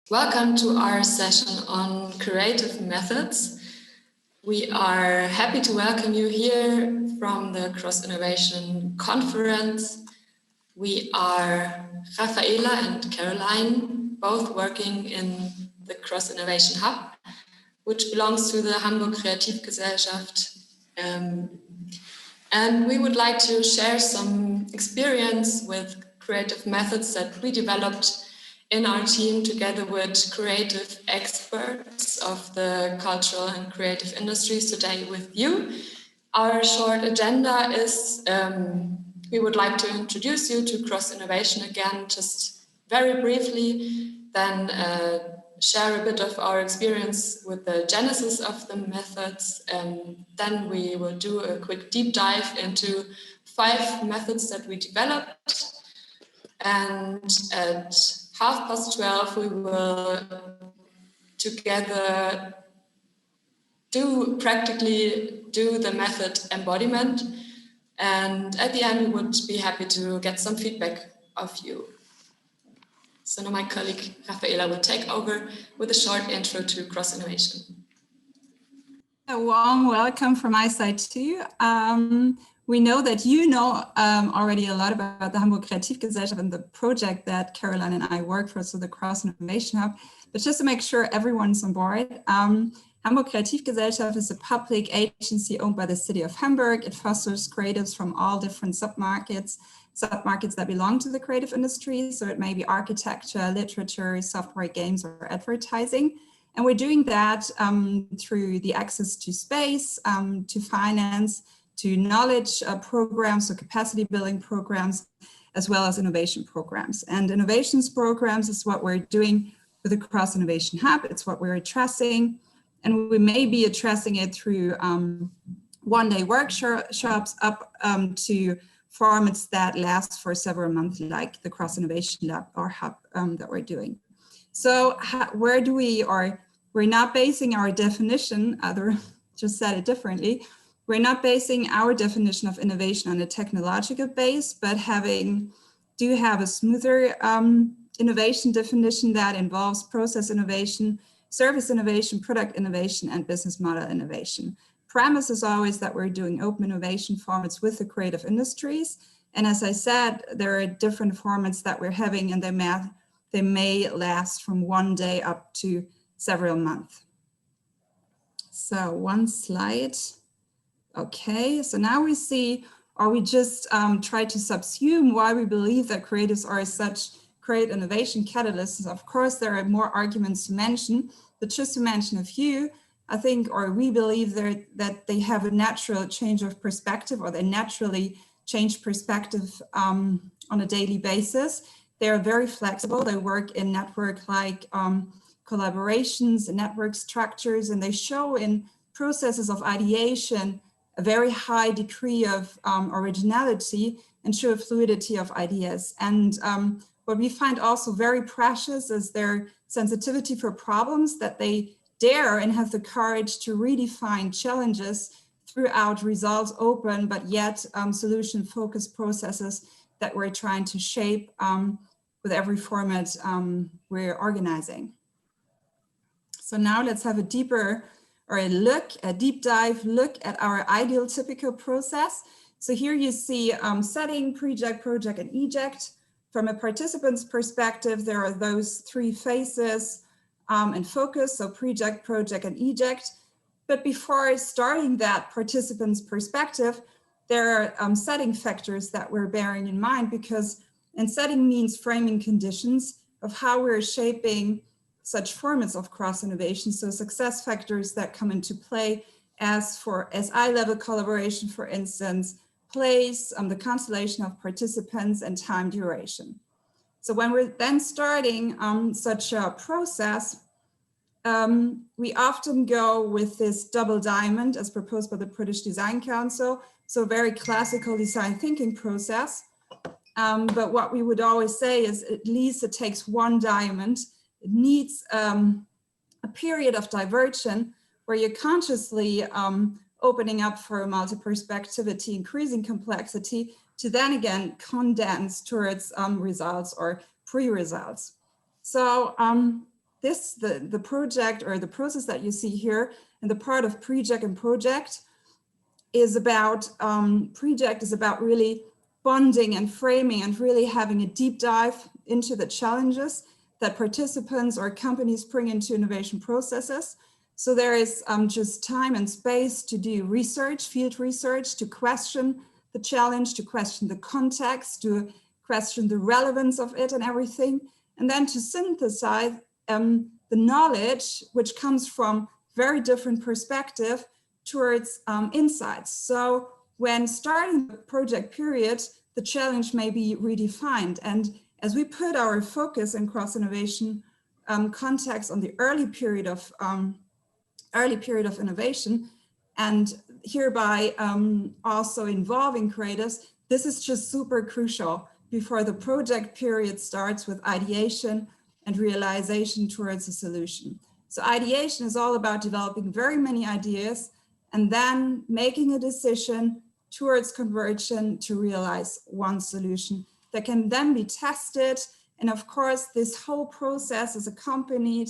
Welcome to our session on creative methods. We are happy to welcome you here from the Cross-Innovation Conference. We are Raffaela and Carolin, both working in the Cross-Innovation Hub, which belongs to the Hamburg Kreativ Gesellschaft. And we would like to share some experience with creative methods that we developed in our team together with creative experts of the cultural and creative industries today with you. Our short agenda is we would like to introduce you to cross-innovation again, just very briefly, then share a bit of our experience with the genesis of the methods. Then we will do a quick deep dive into 5 methods that we developed. And at 12:30, we will together practically do the method embodiment. And at the end, we would be happy to get some feedback of you. So now my colleague Raffaela will take over with a short intro to cross-innovation. A warm welcome from my side too. We know that you know already a lot about the Hamburg Kreativ Gesellschaft and the project that Carolin and I work for, so the Cross-Innovation Hub. But just to make sure everyone's on board, Hamburg Kreativ Gesellschaft is a public agency owned by the city of Hamburg. It fosters creatives from all different submarkets that belong to the creative industry. So it may be architecture, literature, software, games, or advertising. And we're doing that through the access to space, to finance, to knowledge programs, so capacity building programs, as well as innovation programs. And innovations programs is what we're doing with the Cross-Innovation Hub. It's what we're addressing. And we may be addressing it through one-day workshops up to formats that last for several months, like the Cross-Innovation Lab or Hub that we're doing. So where do we're not basing our definition, just said it differently, we're not basing our definition of innovation on a technological base, but do have a smoother innovation definition that involves process innovation, service innovation, product innovation, and business model innovation. Premise is always that we're doing open innovation formats with the creative industries. And as I said, there are different formats that we're having, and they may last from one day up to several months. So one slide. Okay, so now we see, or we just try to subsume why we believe that creatives are such great innovation catalysts. Of course, there are more arguments to mention, but just to mention a few, I think, or we believe that they have a natural change of perspective, or they naturally change perspective on a daily basis. They're very flexible. They work in network-like collaborations and network structures, and they show in processes of ideation a very high degree of originality and show a fluidity of ideas. And what we find also very precious is their sensitivity for problems, that they dare and have the courage to redefine challenges throughout results open, but yet solution-focused processes that we're trying to shape with every format we're organizing. So now let's have a deep dive look at our ideal typical process. So here you see setting, Preject, Project, and Eject. From a participant's perspective, there are those 3 phases and focus, so Preject, Project, and Eject. But before starting that participant's perspective, there are setting factors that we're bearing in mind, because setting means framing conditions of how we're shaping such formats of cross-innovation. So success factors that come into play as eye-level collaboration, for instance, place, the constellation of participants, and time duration. So when we're then starting such a process, we often go with this double diamond as proposed by the British Design Council. So a very classical design thinking process. But what we would always say is at least it takes one diamond. It needs a period of diversion where you're consciously opening up for multi-perspectivity, increasing complexity, to then again condense towards results or pre-results. So the project or the process that you see here and the part of Preject and Project is about, Preject is about really bonding and framing and really having a deep dive into the challenges that participants or companies bring into innovation processes. So there is just time and space to do research, field research, to question the challenge, to question the context, to question the relevance of it and everything, and then to synthesize the knowledge which comes from very different perspective towards insights. So when starting the project period, the challenge may be redefined. And as we put our focus in cross-innovation context on the early period of innovation, and hereby also involving creatives, this is just super crucial before the project period starts with ideation and realization towards a solution. So ideation is all about developing very many ideas and then making a decision towards conversion to realize one solution that can then be tested. And of course, this whole process is accompanied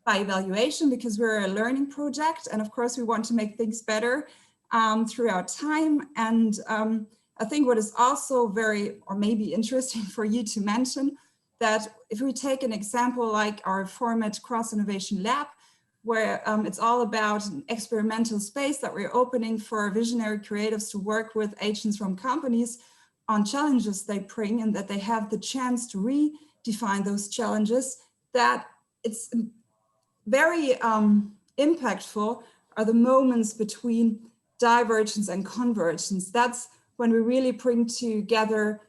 by evaluation because we're a learning project. And of course, we want to make things better throughout time. And I think what is also very, or maybe interesting for you to mention, that if we take an example like our format Cross-Innovation Lab, where it's all about an experimental space that we're opening for visionary creatives to work with agents from companies on challenges they bring, and that they have the chance to redefine those challenges, that it's very impactful are the moments between divergence and convergence. That's when we really bring together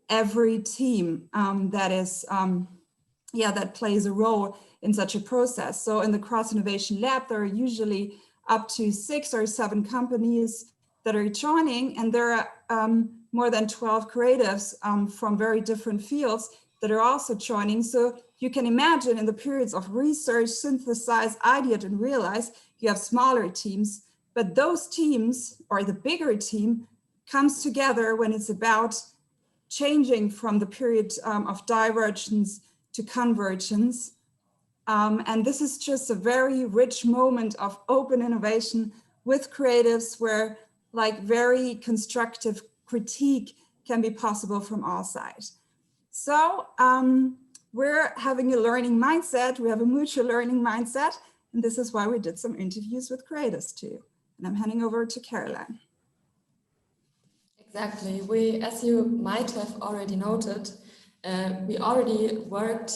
every team that is, that plays a role in such a process. So in the Cross-Innovation Lab, there are usually up to 6 or 7 companies that are joining, and there are more than 12 creatives from very different fields that are also joining. So you can imagine in the periods of research, synthesize, ideate, and realize, you have smaller teams, but those teams, or the bigger team, comes together when it's about changing from the period of divergence to convergence. And this is just a very rich moment of open innovation with creatives where like very constructive critique can be possible from all sides. So we're having a learning mindset. We have a mutual learning mindset. And this is why we did some interviews with creatives too. And I'm handing over to Carolin. Exactly. We, as you might have already noted, we already worked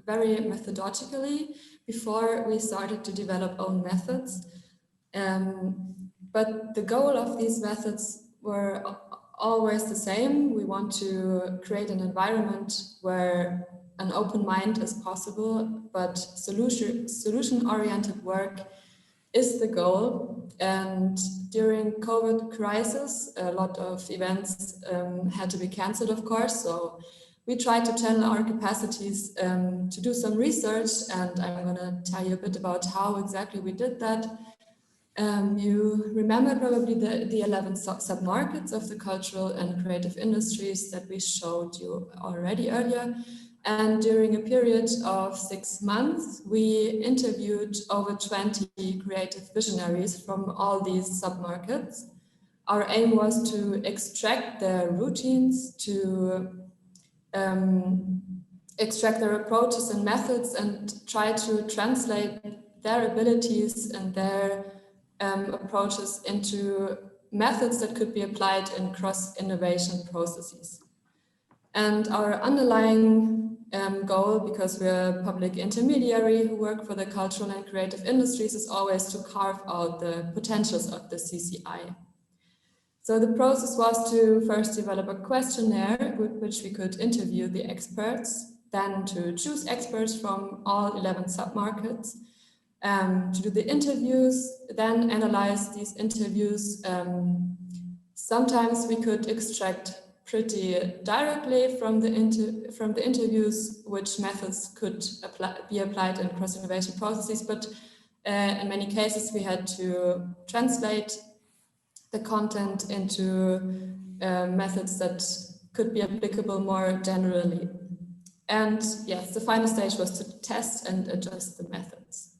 very methodologically before we started to develop own methods. But the goal of these methods were always the same. We want to create an environment where an open mind is possible, but solution-oriented work is the goal. And during COVID crisis, a lot of events had to be cancelled, of course. So we tried to channel our capacities to do some research, and I'm going to tell you a bit about how exactly we did that. You remember probably the 11 sub-markets of the cultural and creative industries that we showed you already earlier. And during a period of 6 months, we interviewed over 20 creative visionaries from all these sub-markets. Our aim was to extract their routines, to extract their approaches and methods, and try to translate their abilities and their approaches into methods that could be applied in cross-innovation processes. And our underlying goal, because we're a public intermediary who work for the cultural and creative industries, is always to carve out the potentials of the CCI. So the process was to first develop a questionnaire with which we could interview the experts, then to choose experts from all 11 submarkets, to do the interviews, then analyze these interviews. Sometimes we could extract pretty directly from the interviews which methods could be applied in cross-innovation processes, but in many cases we had to translate the content into methods that could be applicable more generally. And yes, the final stage was to test and adjust the methods.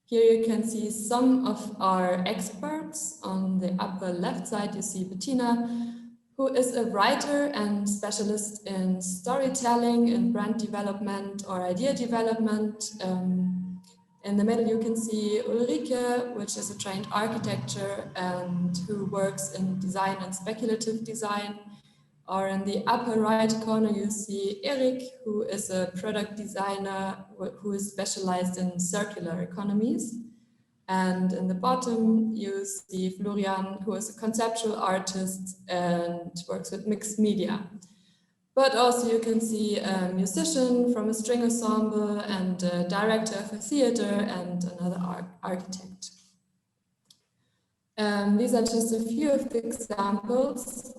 Here you can see some of our experts. On the upper left side, you see Bettina, who is a writer and specialist in storytelling, in brand development or idea development. In the middle, you can see Ulrike, which is a trained architecture and who works in design and speculative design. Or in the upper right corner, you see Erik, who is a product designer who is specialized in circular economies. And in the bottom, you see Florian, who is a conceptual artist and works with mixed media. But also you can see a musician from a string ensemble and a director of a theater and another architect. These are just a few of the examples.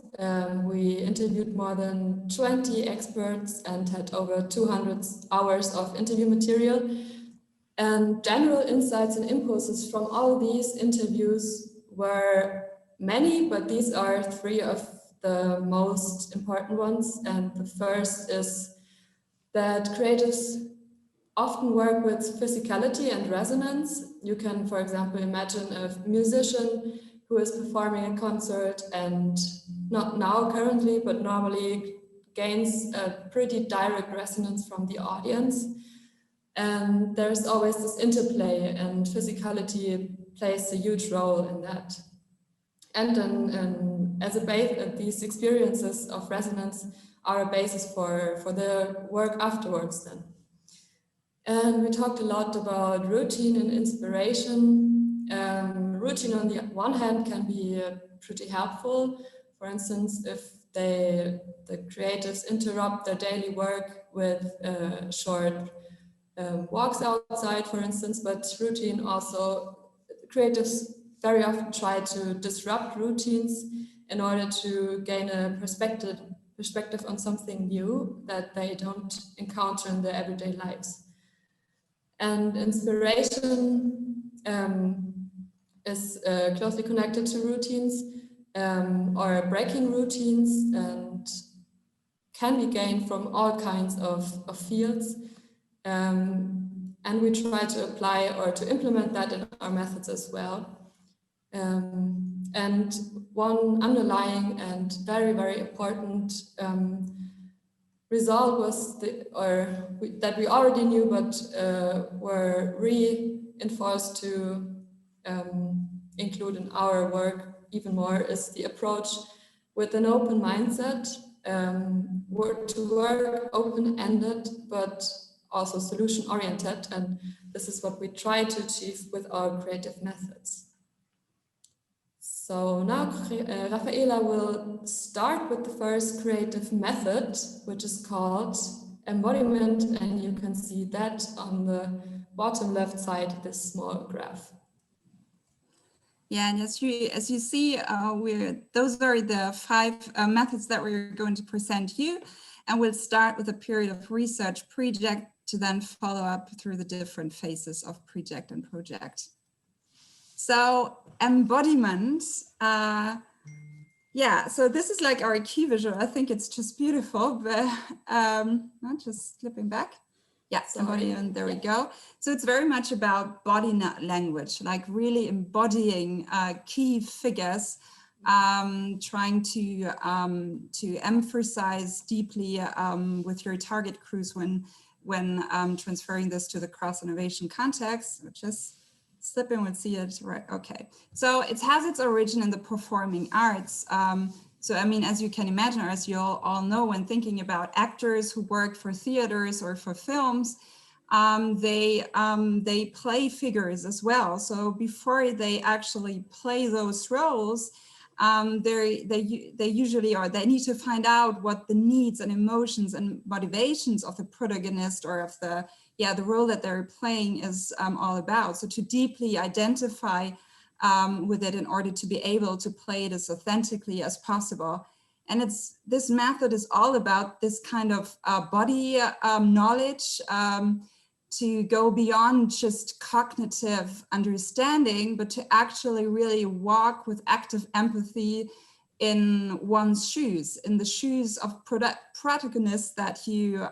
We interviewed more than 20 experts and had over 200 hours of interview material. And general insights and impulses from all these interviews were many, but these are three of the most important ones. And the first is that creatives often work with physicality and resonance. You can, for example, imagine a musician who is performing a concert and not now currently, but normally gains a pretty direct resonance from the audience. And there's always this interplay, and physicality plays a huge role in that. And then as a base, these experiences of resonance are a basis for the work afterwards then. And we talked a lot about routine and inspiration. Routine on the one hand can be pretty helpful. For instance, if the creatives interrupt their daily work with short walks outside, for instance, but routine also, creatives very often try to disrupt routines in order to gain a perspective on something new that they don't encounter in their everyday lives. And inspiration is closely connected to routines or breaking routines, and can be gained from all kinds of fields. And we try to apply or to implement that in our methods as well. And one underlying and very, very important result was that we already knew, but were reinforced to include in our work even more, is the approach with an open mindset, to work open-ended, but also solution-oriented. And this is what we try to achieve with our creative methods. So now Raffaela will start with the first creative method, which is called embodiment, and you can see that on the bottom left side, this small graph. Yeah, and as you see, those are the 5 methods that we're going to present you, and we'll start with a period of research Preject to then follow up through the different phases of Preject and Project. So embodiment, yeah, so this is like our key visual. I think it's just beautiful, but not just slipping back. Yeah, embodiment, there we go. So it's very much about body language, like really embodying key figures, trying to emphasize deeply with your target crews when transferring this to the cross-innovation context, which is slipping, we'll see it, right? Okay, so it has its origin in the performing arts. So, I mean, as you can imagine, or as you all know, when thinking about actors who work for theaters or for films, they play figures as well. So before they actually play those roles, they usually, or they need to find out what the needs and emotions and motivations of the protagonist or of the role that they're playing is all about. So to deeply identify with it in order to be able to play it as authentically as possible. And this method is all about this kind of body knowledge to go beyond just cognitive understanding, but to actually really walk with active empathy in one's shoes, in the shoes of protagonists that you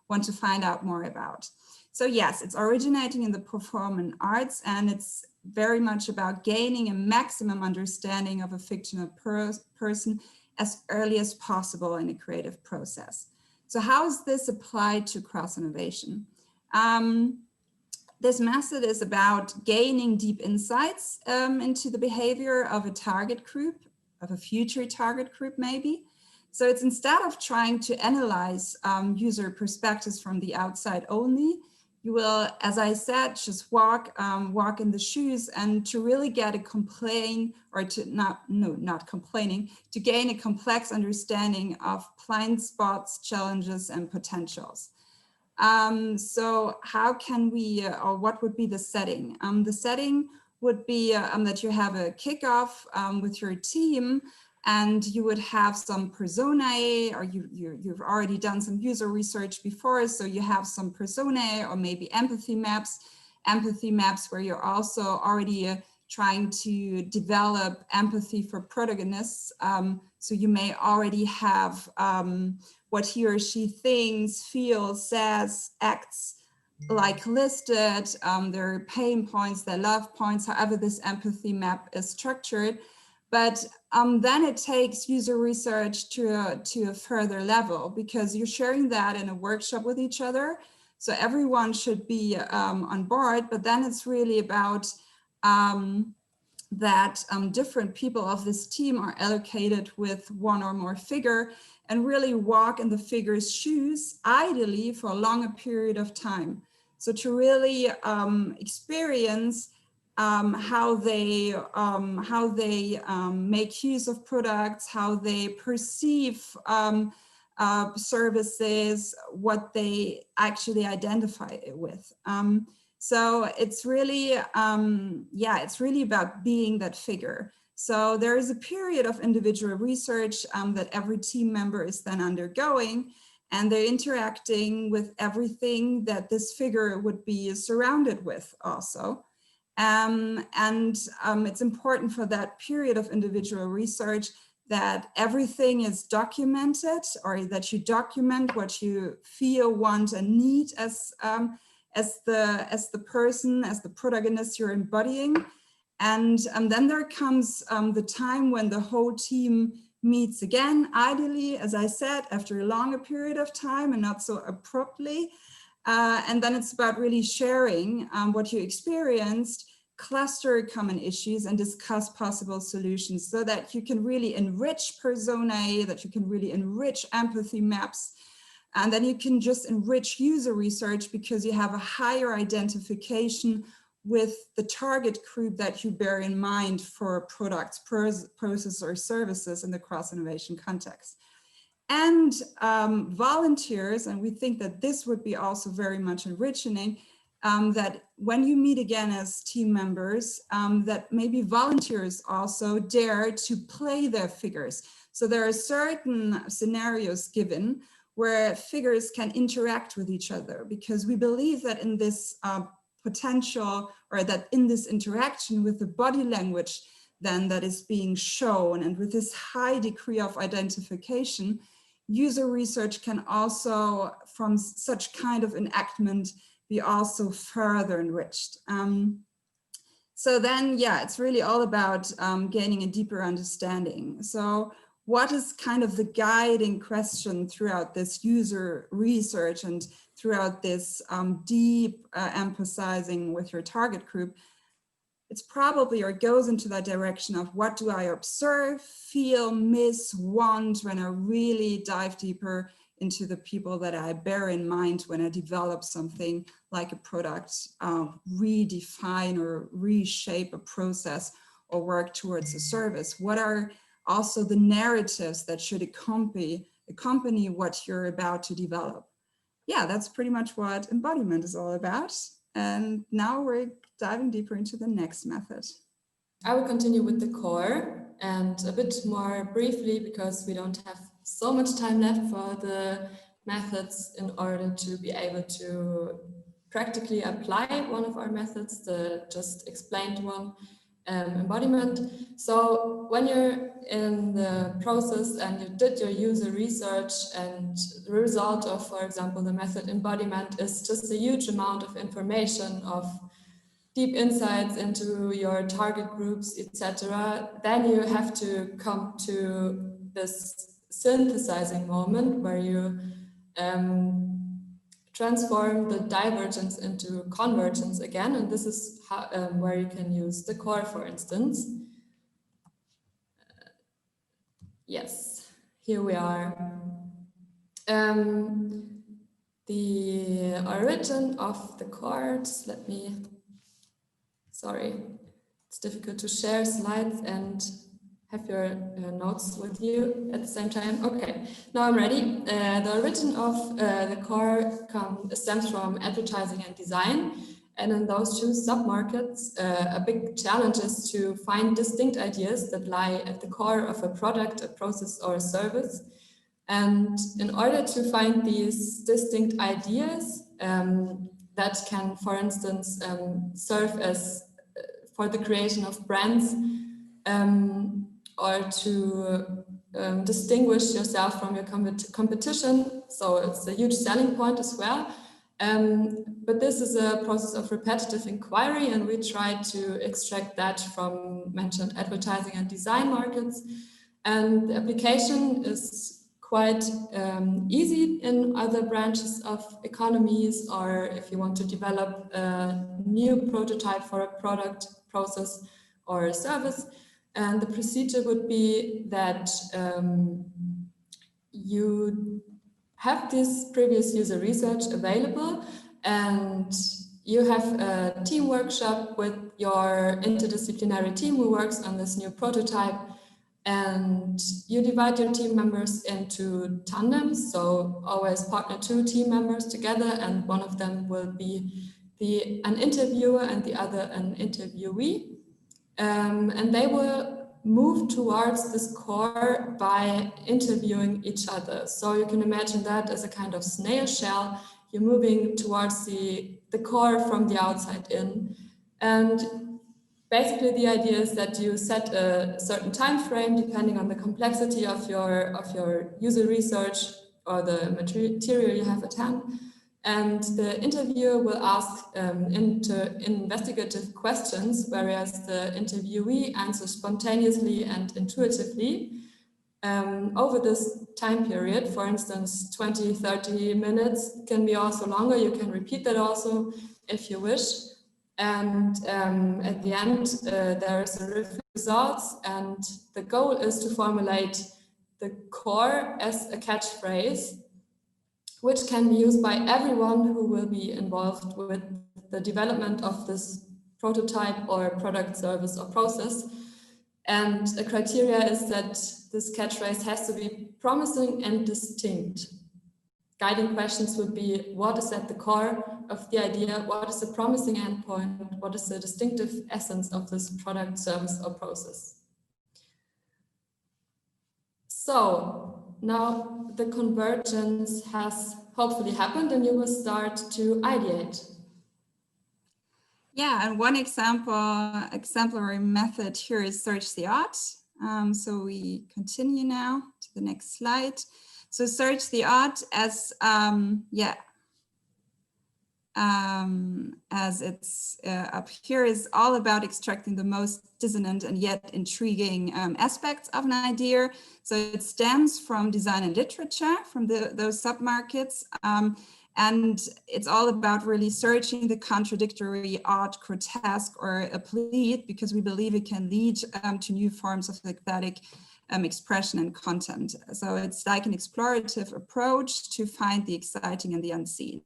want to find out more about. So yes, it's originating in the performing arts, and it's very much about gaining a maximum understanding of a fictional person as early as possible in a creative process. So how is this applied to cross-innovation? This method is about gaining deep insights into the behavior of a target group, of a future target group maybe. So it's instead of trying to analyze user perspectives from the outside only, you will, as I said, just walk in the shoes and to really get a to gain a complex understanding of blind spots, challenges, and potentials. So how can we, or what would be the setting? The setting would be that you have a kickoff with your team, and you would have some personae, or you've already done some user research before, so you have some personae or maybe empathy maps where you're also already trying to develop empathy for protagonists. So you may already have what he or she thinks, feels, says, acts like listed, their pain points, their love points, however this empathy map is structured. But then it takes user research to a further level, because you're sharing that in a workshop with each other. So everyone should be on board, but then it's really about that different people of this team are allocated with one or more figure and really walk in the figure's shoes, ideally for a longer period of time. So to really experience how they make use of products, how they perceive services, what they actually identify with. So it's really, it's really about being that figure. So there is a period of individual research that every team member is then undergoing, and they're interacting with everything that this figure would be surrounded with also. It's important for that period of individual research that everything is documented, or that you document what you feel, want, and need as the person, as the protagonist you're embodying. And then there comes the time when the whole team meets again, ideally, as I said, after a longer period of time and not so abruptly. And then it's about really sharing what you experienced, cluster common issues, and discuss possible solutions, so that you can really enrich personae, that you can really enrich empathy maps. And then you can just enrich user research because you have a higher identification with the target group that you bear in mind for products, processes, or services in the cross-innovation context. And volunteers, and we think that this would be also very much enriching, that when you meet again as team members, that maybe volunteers also dare to play their figures. So there are certain scenarios given where figures can interact with each other, because we believe that in this potential, or that in this interaction with the body language then that is being shown, and with this high degree of identification, user research can also, from such kind of enactment, be also further enriched. So then, yeah, it's really all about gaining a deeper understanding. So what is kind of the guiding question throughout this user research and throughout this deep emphasizing with your target group? It's probably, or goes into that direction of what do I observe, feel, miss, want when I really dive deeper into the people that I bear in mind when I develop something like a product, redefine or reshape a process, or work towards a service. What are also the narratives that should accompany what you're about to develop? Yeah, that's pretty much what embodiment is all about. And now we're diving deeper into the next method. I will continue with the core, and a bit more briefly, because we don't have so much time left for the methods in order to be able to practically apply one of our methods, the just explained one, embodiment. So when you're in the process and you did your user research and the result of, for example, the method embodiment is just a huge amount of information, of deep insights into your target groups, etc., then you have to come to this synthesizing moment where you transform the divergence into convergence again, and this is how, where you can use the core, for instance. Yes, here we are. The origin of the core, just let me, sorry, it's difficult to share slides and have your notes with you at the same time. Okay, now I'm ready. The origin of the core stems from advertising and design. And in those two sub-markets, a big challenge is to find distinct ideas that lie at the core of a product, a process, or a service. And in order to find these distinct ideas that can, for instance, serve as for the creation of brands, or to distinguish yourself from your competition. So it's a huge selling point as well. But this is a process of repetitive inquiry, and we try to extract that from mentioned advertising and design markets. And the application is quite easy in other branches of economies, or if you want to develop a new prototype for a product, process, or a service. And the procedure would be that you have this previous user research available, and you have a team workshop with your interdisciplinary team who works on this new prototype, and you divide your team members into tandems, so always partner 2 team members together, and one of them will be an interviewer and the other an interviewee. And they will move towards this core by interviewing each other. So you can imagine that as a kind of snail shell. You're moving towards the core from the outside in. And basically the idea is that you set a certain time frame depending on the complexity of your user research or the material you have at hand. And the interviewer will ask investigative questions, whereas the interviewee answers spontaneously and intuitively over this time period. For instance, 20, 30 minutes, can be also longer. You can repeat that also if you wish. And at the end, there is a review of results, and the goal is to formulate the core as a catchphrase, which can be used by everyone who will be involved with the development of this prototype or product, service, or process. And the criteria is that this catchphrase has to be promising and distinct. Guiding questions would be: what is at the core of the idea? What is the promising endpoint? What is the distinctive essence of this product, service, or process? So now the convergence has hopefully happened, and you will start to ideate. Yeah, and one exemplary method here is search the art. So we continue now to the next slide. So search the art as it's up here is all about extracting the most dissonant and yet intriguing aspects of an idea. So it stems from design and literature, from those submarkets. And it's all about really searching the contradictory, odd, grotesque, or obsolete, because we believe it can lead to new forms of aesthetic expression and content. So it's like an explorative approach to find the exciting and the unseen.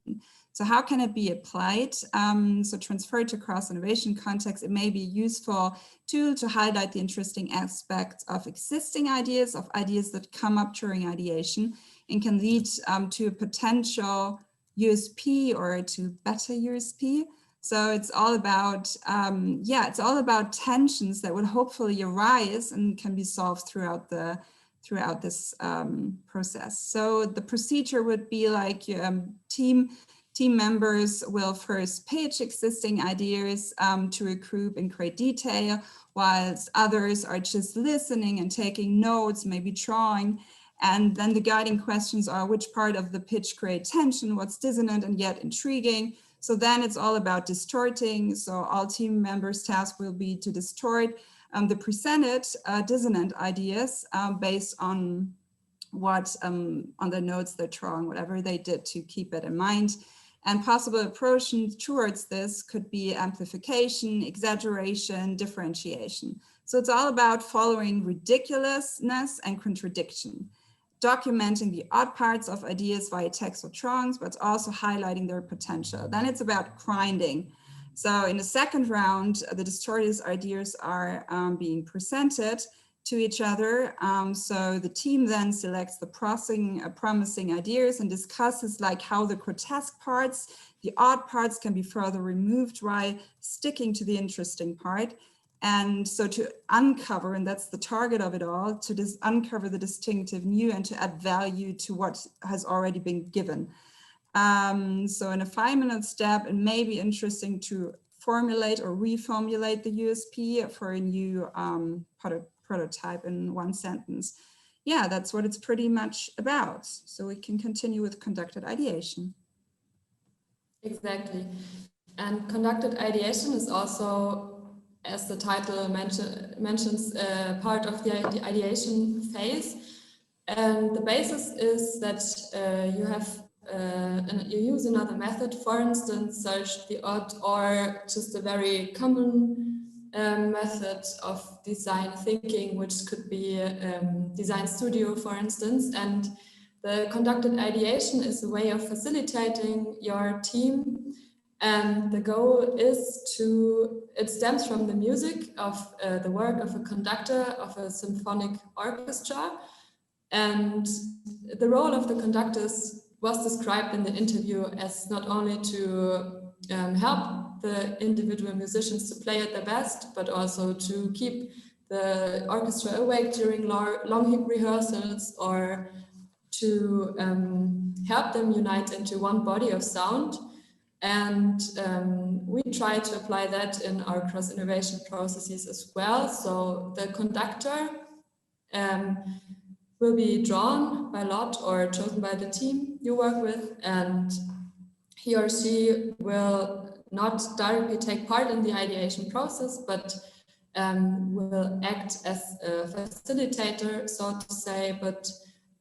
So how can it be applied? So transferred to cross-innovation context, it may be a useful tool to highlight the interesting aspects of existing ideas, of ideas that come up during ideation, and can lead to a potential USP or to better USP. So it's all about, it's all about tensions that would hopefully arise and can be solved throughout this process. So the procedure would be like team Team members will first pitch existing ideas to a group in great detail, whilst others are just listening and taking notes, maybe drawing. And then the guiding questions are which part of the pitch create tension, what's dissonant and yet intriguing. So then it's all about distorting. So all team members' task will be to distort the presented dissonant ideas based on what on the notes they're drawing, whatever they did to keep it in mind. And possible approach towards this could be amplification, exaggeration, differentiation. So it's all about following ridiculousness and contradiction, documenting the odd parts of ideas via text or drawings, but also highlighting their potential. Then it's about grinding. So in the second round, the distorted ideas are being presented to each other. So the team then selects the promising ideas and discusses like how the grotesque parts, the odd parts can be further removed while sticking to the interesting part. And so to uncover, and that's the target of it all, to uncover the distinctive new and to add value to what has already been given. So in a 5-minute step, it may be interesting to formulate or reformulate the USP for a new prototype in 1 sentence. Yeah, that's what it's pretty much about. So we can continue with conducted ideation. Exactly. And conducted ideation is also, as the title mentions, part of the ideation phase. And the basis is that you use another method, for instance, search the odd, or just a very common method of design thinking, which could be design studio, for instance. And the conducted ideation is a way of facilitating your team. And the goal is it stems from the music of the work of a conductor of a symphonic orchestra. And the role of the conductors was described in the interview as not only to help the individual musicians to play at their best, but also to keep the orchestra awake during long rehearsals, or to help them unite into one body of sound. And we try to apply that in our cross-innovation processes as well. So the conductor will be drawn by lot or chosen by the team you work with, and he or she will not directly take part in the ideation process, but will act as a facilitator, so to say, but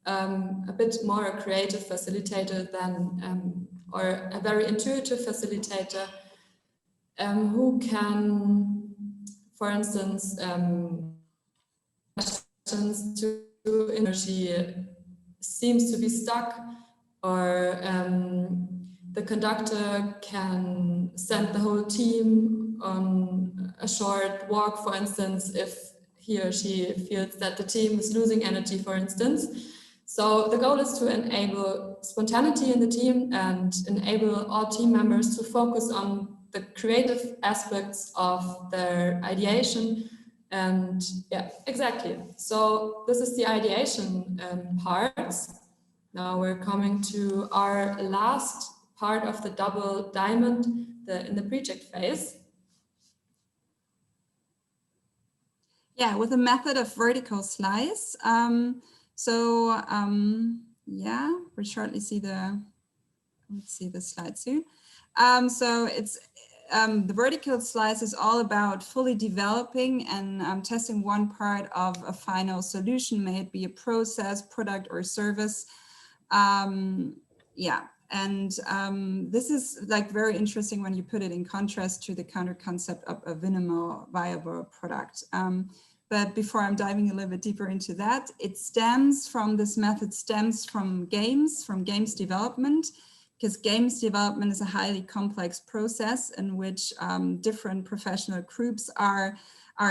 a bit more a creative facilitator than, or a very intuitive facilitator who can, for instance, questions to energy seems to be stuck, or the conductor can send the whole team on a short walk, for instance, if he or she feels that the team is losing energy, for instance. So the goal is to enable spontaneity in the team and enable all team members to focus on the creative aspects of their ideation. And yeah, exactly. So this is the ideation parts. Now we're coming to our last part of the double diamond, in the Preject phase. Yeah, with a method of vertical slice. Yeah, we'll shortly see let's see the slide soon. So it's the vertical slice is all about fully developing and testing one part of a final solution, may it be a process, product, or service. Yeah, and this is like very interesting when you put it in contrast to the counter concept of a minimal viable product. But before I'm diving a little bit deeper into that, this method stems from games development, because games development is a highly complex process in which different professional groups are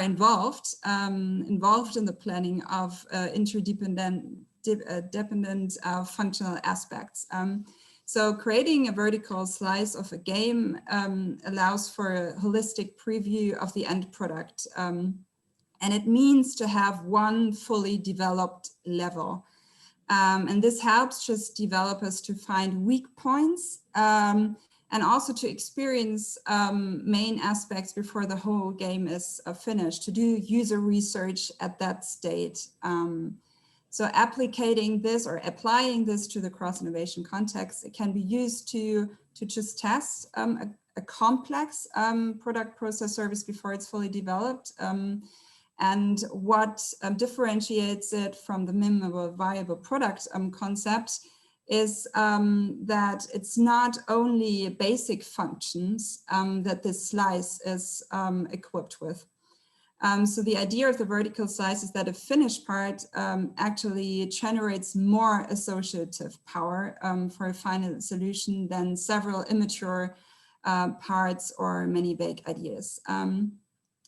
involved in the planning of interdependent functional aspects. So creating a vertical slice of a game allows for a holistic preview of the end product. And it means to have one fully developed level. And this helps just developers to find weak points and also to experience main aspects before the whole game is finished, to do user research at that state. So applying this to the cross-innovation context, it can be used to just test a complex product process service before it's fully developed. And what differentiates it from the minimal viable product concept is that it's not only basic functions that this slice is equipped with. So the idea of the vertical slice is that a finished part actually generates more associative power for a final solution than several immature parts or many vague ideas.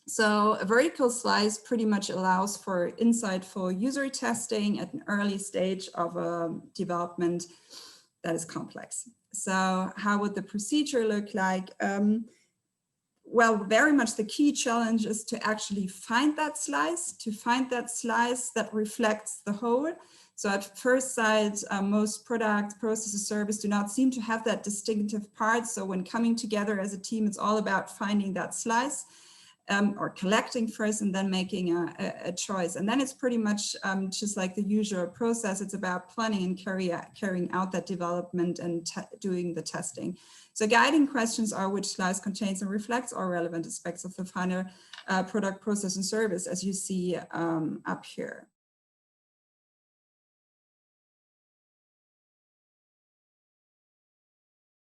So a vertical slice pretty much allows for insightful user testing at an early stage of a development that is complex. So how would the procedure look like? Well, very much the key challenge is to actually find that slice, that reflects the whole. So at first sight, most products, processes, service do not seem to have that distinctive part. So when coming together as a team, it's all about finding that slice. Or collecting first and then making a choice. And then it's pretty much just like the usual process. It's about planning and carrying out that development and doing the testing. So guiding questions are which slice contains and reflects all relevant aspects of the final product, process, and service, as you see up here.